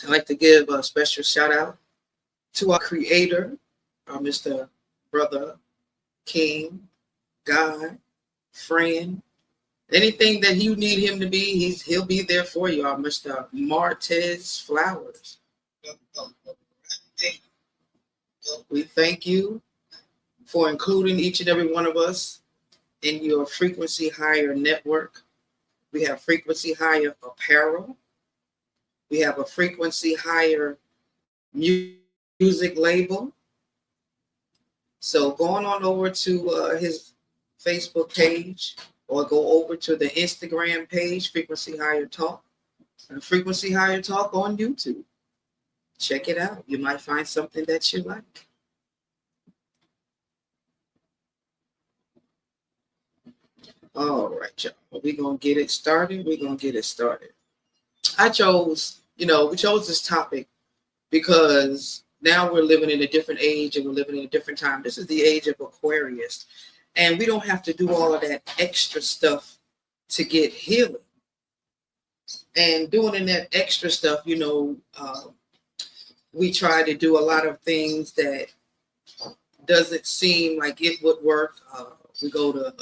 I'd like to give a special shout out to our creator, our Mr. Brother King, God, friend. Anything that you need him to be, he'll be there for you, our Mr. Martez Flowers. We thank you for including each and every one of us in your Frequency Higher network. We have Frequency Higher apparel. We have a Frequency Higher music label. So going on over to his Facebook page, or go over to the Instagram page, Frequency Higher Talk, and Frequency Higher Talk on YouTube. Check it out. You might find something that you like. All right, y'all. We're going to get it started. I chose, we chose this topic because now we're living in a different age and we're living in a different time. This is the age of Aquarius. And we don't have to do all of that extra stuff to get healing. And doing that extra stuff, we try to do a lot of things that doesn't seem like it would work. We go to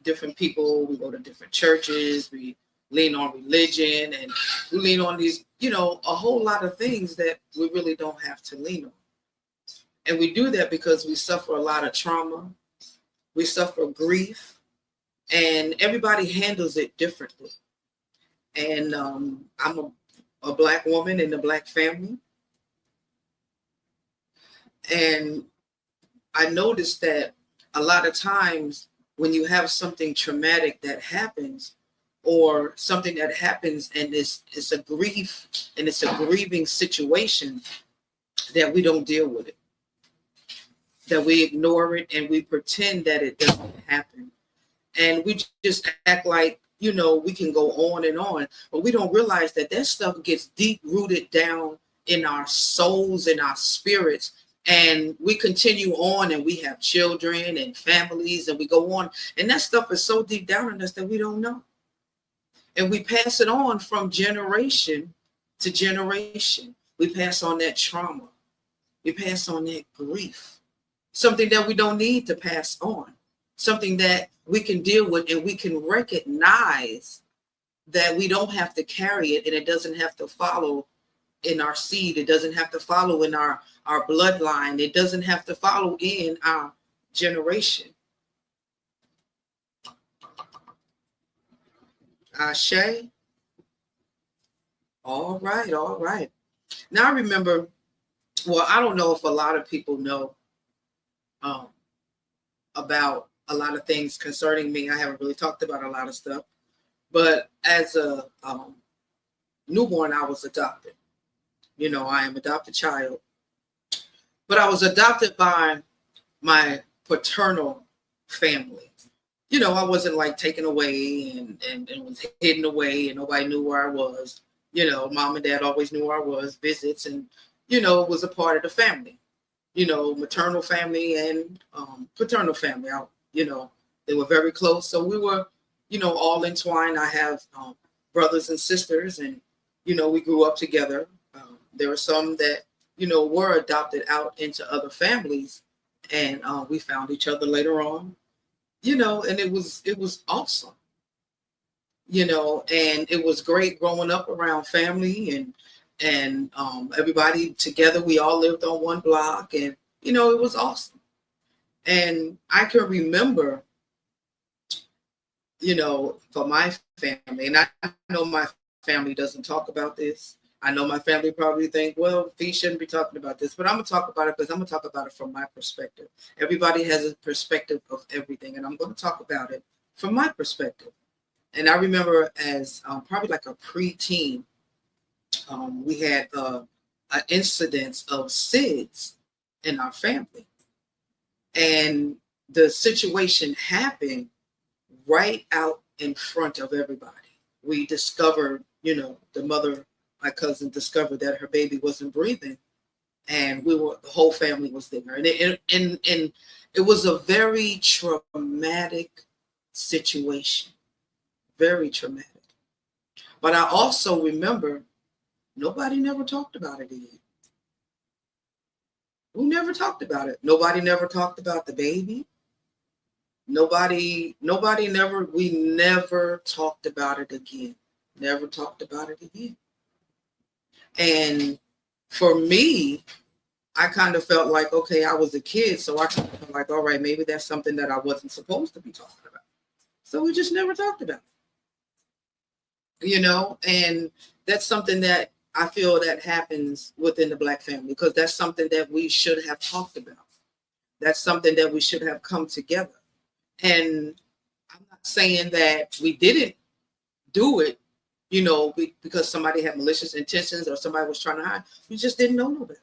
different people, we go to different churches, we lean on religion, and we lean on these, a whole lot of things that we really don't have to lean on. And we do that because we suffer a lot of trauma. We suffer grief, and everybody handles it differently. And I'm a Black woman in the Black family. And I noticed that a lot of times when you have something traumatic that happens, or something that happens and it's a grief and it's a grieving situation, that we don't deal with it. That we ignore it and we pretend that it doesn't happen. And we just act like, we can go on and on, but we don't realize that stuff gets deep rooted down in our souls and our spirits. And we continue on and we have children and families and we go on. And that stuff is so deep down in us that we don't know. And we pass it on from generation to generation. We pass on that trauma. We pass on that grief. Something that we don't need to pass on, something that we can deal with, and we can recognize that we don't have to carry it, and it doesn't have to follow in our seed. It doesn't have to follow in our bloodline. It doesn't have to follow in our generation. Ashe. All right. Now I remember, I don't know if a lot of people know about a lot of things concerning me. I haven't really talked about a lot of stuff, but as a newborn, I was adopted. I am adopted child, but I was adopted by my paternal family. I wasn't like taken away and was hidden away and nobody knew where I was. Mom and dad always knew where I was, visits, and, it was a part of the family. Maternal family and paternal family. They were very close. So we were, all entwined. I have brothers and sisters, and, we grew up together. There were some that, were adopted out into other families, and we found each other later on, and it was awesome, and it was great growing up around family and everybody together. We all lived on one block, and it was awesome. And I can remember, for my family, and I know my family doesn't talk about this. I know my family probably think, well, Fee shouldn't be talking about this, but I'm gonna talk about it because I'm gonna talk about it from my perspective. Everybody has a perspective of everything, and I'm gonna talk about it from my perspective. And I remember as probably like a preteen, we had an incidence of SIDS in our family. And the situation happened right out in front of everybody. We discovered, the mother, my cousin, discovered that her baby wasn't breathing. And the whole family was there. And it was a very traumatic situation. Very traumatic. But I also remember Nobody never talked about it again. We never talked about it. Nobody never talked about the baby. Nobody never, we never talked about it again. Never talked about it again. And for me, I kind of felt like, okay, I was a kid, so I kind of felt like, all right, maybe that's something that I wasn't supposed to be talking about. So we just never talked about it, and that's something that I feel that happens within the Black family, because that's something that we should have talked about. That's something that we should have come together. And I'm not saying that we didn't do it, because somebody had malicious intentions or somebody was trying to hide. We just didn't know no better.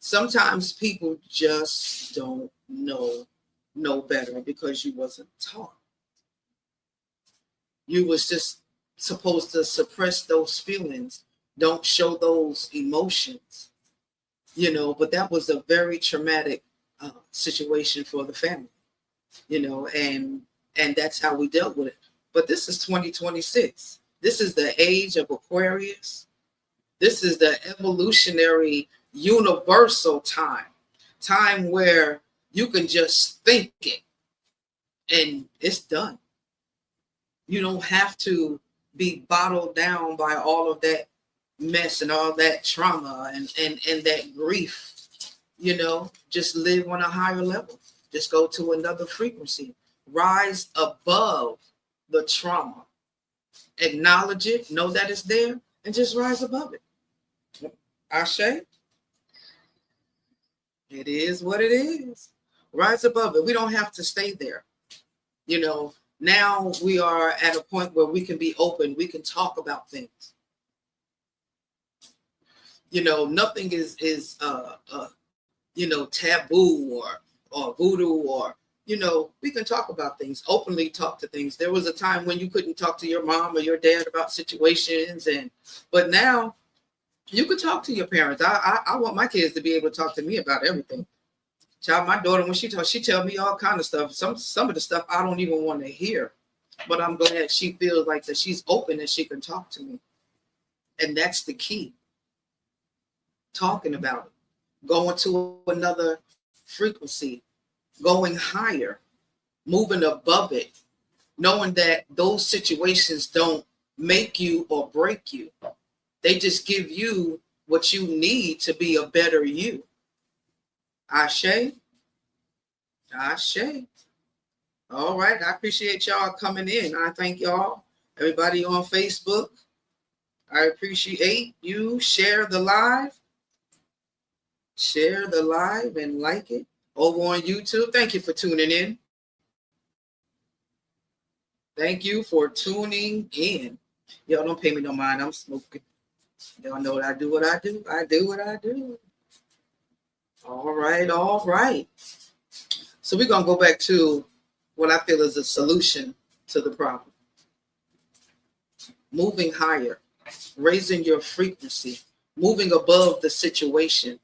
Sometimes people just don't know no better because you wasn't taught. You was just supposed to suppress those feelings, don't show those emotions, but that was a very traumatic situation for the family, and that's how we dealt with it. But this is 2026. This is the age of Aquarius. This is the evolutionary universal time where you can just think it and it's done. You don't have to be bottled down by all of that mess and all that trauma and that grief. Just live on a higher level. Just go to another frequency. Rise above the trauma. Acknowledge it, know that it's there, and just rise above it. Ashe? It is what it is. Rise above it. We don't have to stay there. Now we are at a point where we can be open. We can talk about things. Nothing is taboo or voodoo or, we can talk about things, openly talk to things. There was a time when you couldn't talk to your mom or your dad about situations, but now you could talk to your parents. I want my kids to be able to talk to me about everything. Child, my daughter, when she talks, she tells me all kind of stuff. Some of the stuff I don't even want to hear, but I'm glad she feels like that she's open and she can talk to me. And that's the key. Talking about it, going to another frequency, going higher, moving above it, knowing that those situations don't make you or break you. They just give you what you need to be a better you. Ashe. Ashe. All right. I appreciate y'all coming in. I thank y'all. Everybody on Facebook. I appreciate you. Share the live. Share the live and like it. Over on YouTube. Thank you for tuning in. Thank you for tuning in. Y'all don't pay me no mind. I'm smoking. Y'all know what I do. I do what I do. All right. So we're going to go back to what I feel is a solution to the problem. Moving higher, raising your frequency, moving above the situation,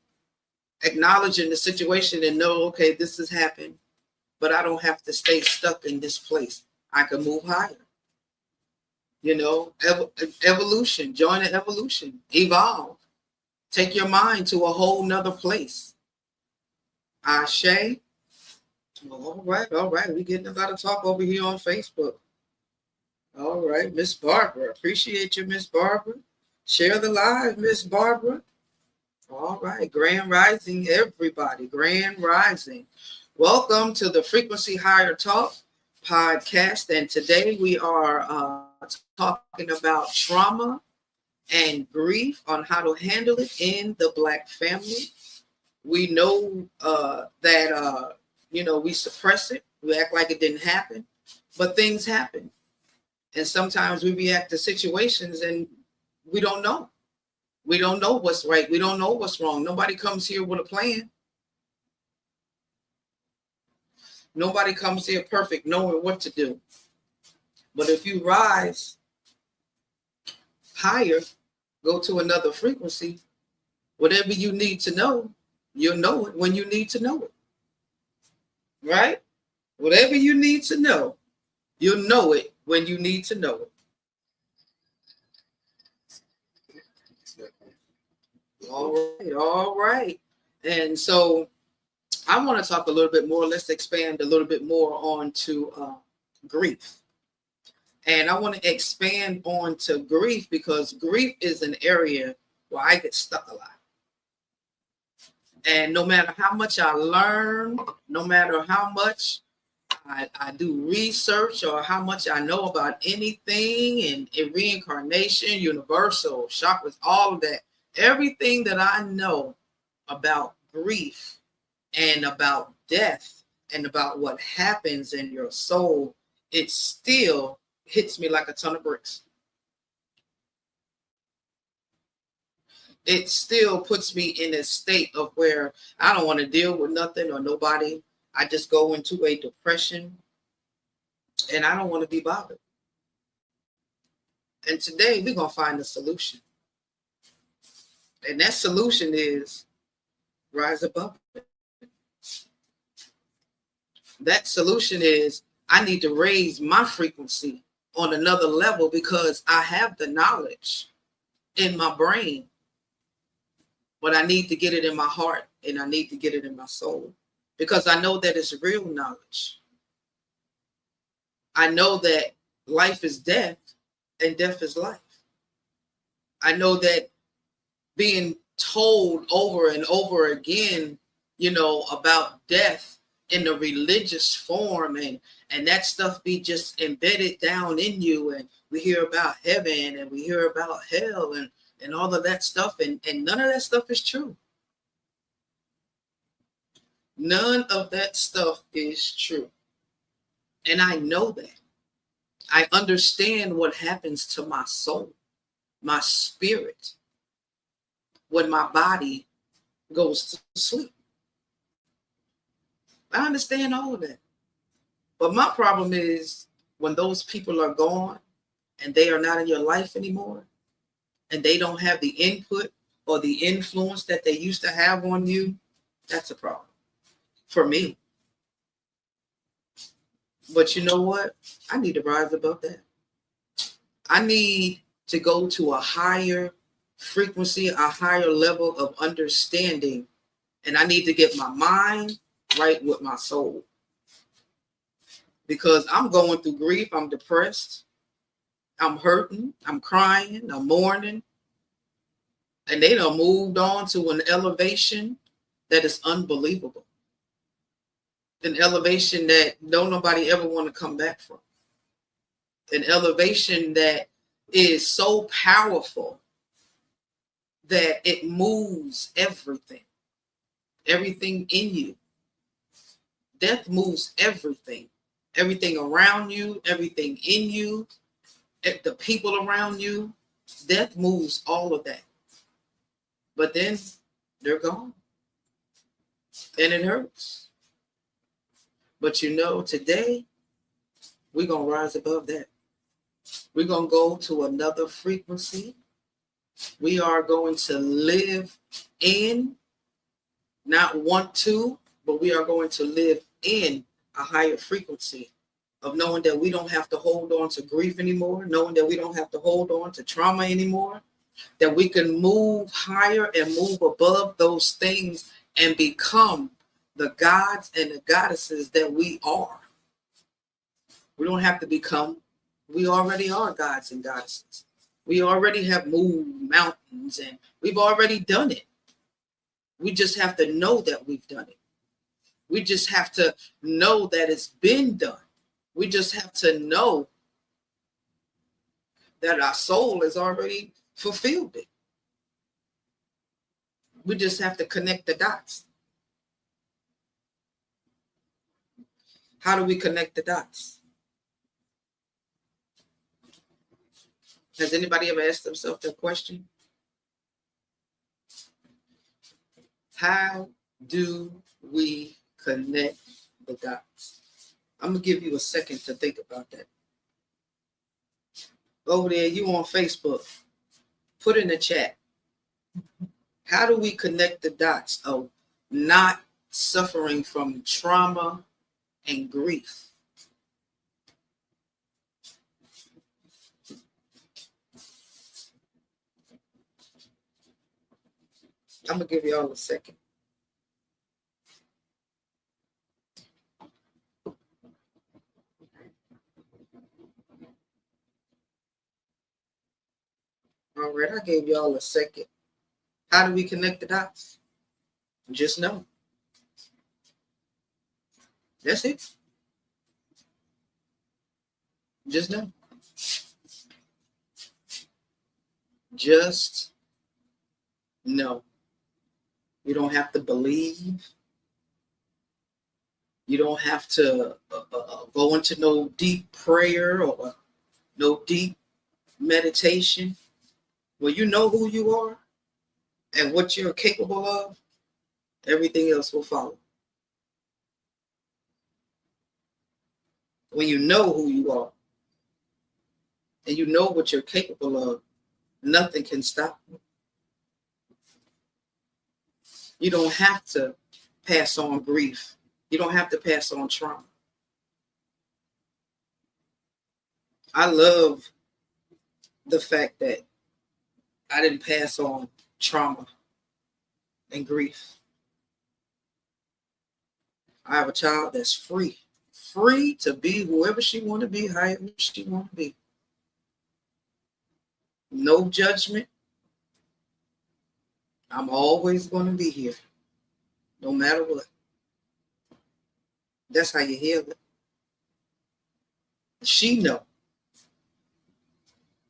acknowledging the situation and know, okay, this has happened, but I don't have to stay stuck in this place. I can move higher. Evolution, join the evolution, evolve, take your mind to a whole nother place. Ashe. All right. We're getting a lot of talk over here on Facebook. All right, Miss Barbara. Appreciate you, Miss Barbara. Share the live, Miss Barbara. All right, Grand Rising, everybody. Grand Rising. Welcome to the Frequency Higher Talk podcast. And today we are talking about trauma and grief, on how to handle it in the Black family. We know that, we suppress it. We act like it didn't happen, but things happen. And sometimes we react to situations and we don't know. We don't know what's right. We don't know what's wrong. Nobody comes here with a plan. Nobody comes here perfect, knowing what to do. But if you rise higher, go to another frequency, whatever you need to know, you'll know it when you need to know it. Right? Whatever you need to know, you'll know it when you need to know it. All right. And so I want to talk a little bit more. Let's expand a little bit more on to grief. And I want to expand on to grief because grief is an area where I get stuck a lot. And no matter how much I learn, no matter how much I do research or how much I know about anything and reincarnation, universal, chakras, all of that, everything that I know about grief and about death and about what happens in your soul, it still hits me like a ton of bricks. It still puts me in a state of where I don't want to deal with nothing or nobody. I just go into a depression and I don't want to be bothered. And today we're going to find a solution. And that solution is rise above it. That solution is I need to raise my frequency on another level because I have the knowledge in my brain, but I need to get it in my heart and I need to get it in my soul because I know that it's real knowledge. I know that life is death and death is life. I know that being told over and over again, about death in the religious form and that stuff be just embedded down in you. And we hear about heaven and we hear about hell and all of that stuff. And none of that stuff is true. None of that stuff is true. And I know that. I understand what happens to my soul, my spirit, when my body goes to sleep. I understand all of that. But my problem is when those people are gone and they are not in your life anymore and they don't have the input or the influence that they used to have on you, that's a problem for me. But you know what? I need to rise above that. I need to go to a higher frequency, a higher level of understanding. And I need to get my mind right with my soul. Because I'm going through grief. I'm depressed. I'm hurting. I'm crying. I'm mourning. And they done moved on to an elevation that is unbelievable. An elevation that don't nobody ever want to come back from. An elevation that is so powerful that it moves everything. Everything in you. Death moves everything. Everything around you, everything in you, the people around you. Death moves all of that. But then they're gone. And it hurts. But today, we're going to rise above that. We're going to go to another frequency. We are going to live in, not want to, but we are going to live in a higher frequency of knowing that we don't have to hold on to grief anymore, knowing that we don't have to hold on to trauma anymore, that we can move higher and move above those things and become the gods and the goddesses that we are. We don't have to become, we already are gods and goddesses. We already have moved mountains and we've already done it. We just have to know that we've done it. We just have to know that it's been done. We just have to know that our soul has already fulfilled it. We just have to connect the dots. How do we connect the dots? Has anybody ever asked themselves that question? How do we connect the dots? I'm going to give you a second to think about that. Over there, you on Facebook, put in the chat. How do we connect the dots of not suffering from trauma and grief? I'm going to give y'all a second. All right, I gave y'all a second. How do we connect the dots? Just know. That's it. Just know. Just know. You don't have to believe. You don't have to go into no deep prayer or no deep meditation. When you know who you are and what you're capable of, everything else will follow. When you know who you are and you know what you're capable of, nothing can stop you. You don't have to pass on grief. You don't have to pass on trauma. I love the fact that I didn't pass on trauma and grief. I have a child that's free to be whoever she want to be, however she want to be. No judgment. I'm always going to be here, no matter what. That's how you heal it. She know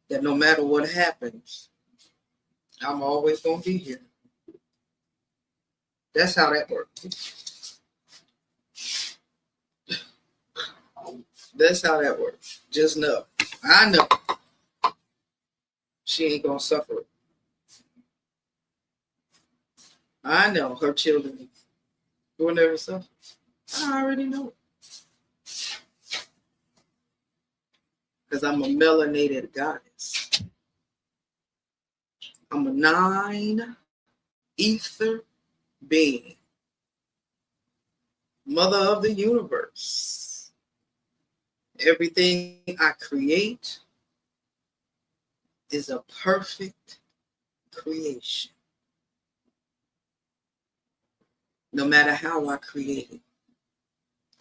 that no matter what happens, I'm always going to be here. That's how that works. That's how that works. Just know. I know she ain't going to suffer. I know her children will never suffer. I already know. Because I'm a melanated goddess. I'm a 9 ether being. Mother of the universe. Everything I create is a perfect creation. No matter how I create it,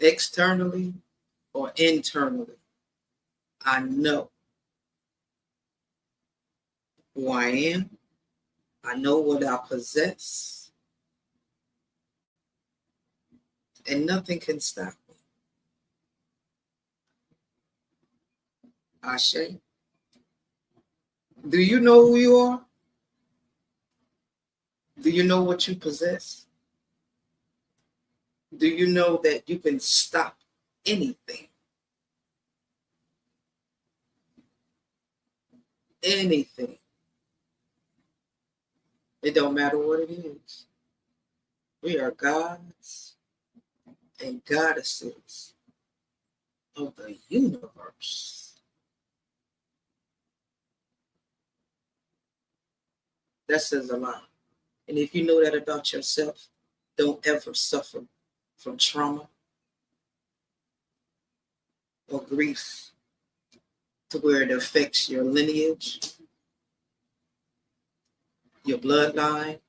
externally or internally, I know who I am. I know what I possess. And nothing can stop me. Ashe. Do you know who you are? Do you know what you possess? Do you know that you can stop anything? Anything. It don't matter what it is. We are gods and goddesses of the universe. That says a lot. And if you know that about yourself, don't ever suffer from trauma or grief to where it affects your lineage, your bloodline,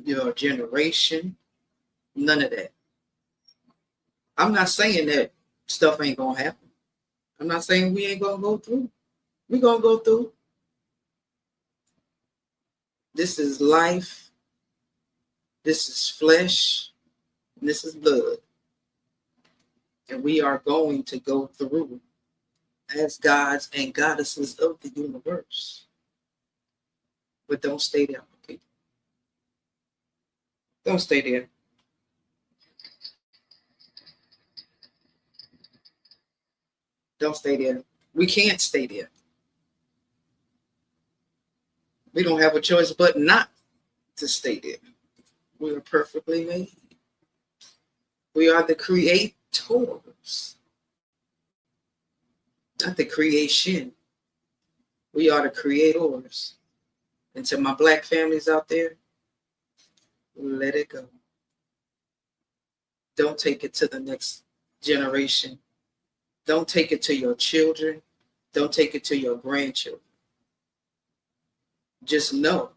your generation, none of that. I'm not saying that stuff ain't gonna happen. I'm not saying we ain't gonna go through. We're gonna go through. This is life. This is flesh. And this is blood. And we are going to go through as gods and goddesses of the universe. But don't stay there, okay? Don't stay there. Don't stay there. We can't stay there. We don't have a choice but not to stay there. We are perfectly made. We are the creators, not the creation. We are the creators. And to my Black families out there, let it go. Don't take it to the next generation. Don't take it to your children. Don't take it to your grandchildren. Just know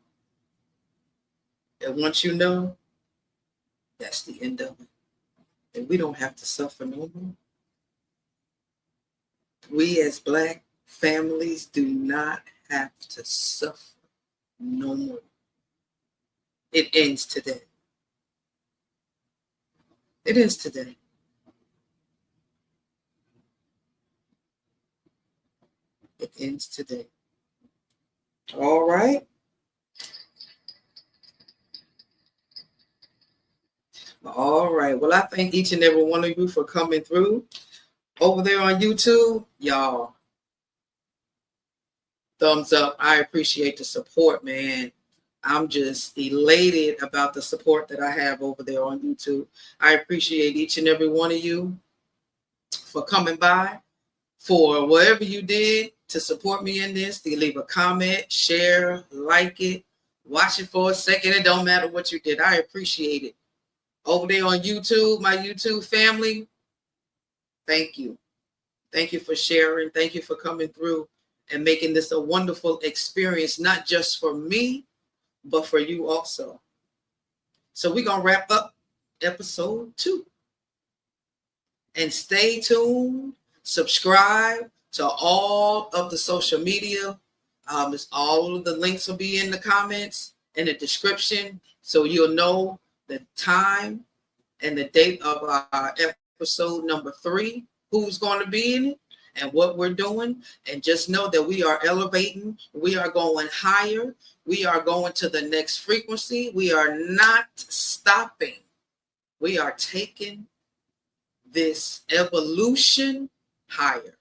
And once you know, that's the end of it. And we don't have to suffer no more. We as Black families do not have to suffer no more. It ends today. It ends today. It ends today. All right. All right. Well, I thank each and every one of you for coming through. Over there on YouTube, y'all, thumbs up. I appreciate the support, man. I'm just elated about the support that I have over there on YouTube. I appreciate each and every one of you for coming by, for whatever you did to support me in this, to leave a comment, share, like it, watch it for a second. It don't matter what you did. I appreciate it. Over there on YouTube, my YouTube family, thank you. Thank you for sharing. Thank you for coming through and making this a wonderful experience, not just for me, but for you also. So we're going to wrap up episode 2. And stay tuned. Subscribe to all of the social media. All of the links will be in the comments and the description, so you'll know the time and the date of our episode number 3, who's going to be in it and what we're doing. And just know that we are elevating. We are going higher. We are going to the next frequency. We are not stopping. We are taking this evolution higher.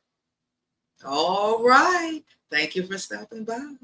All right. Thank you for stopping by.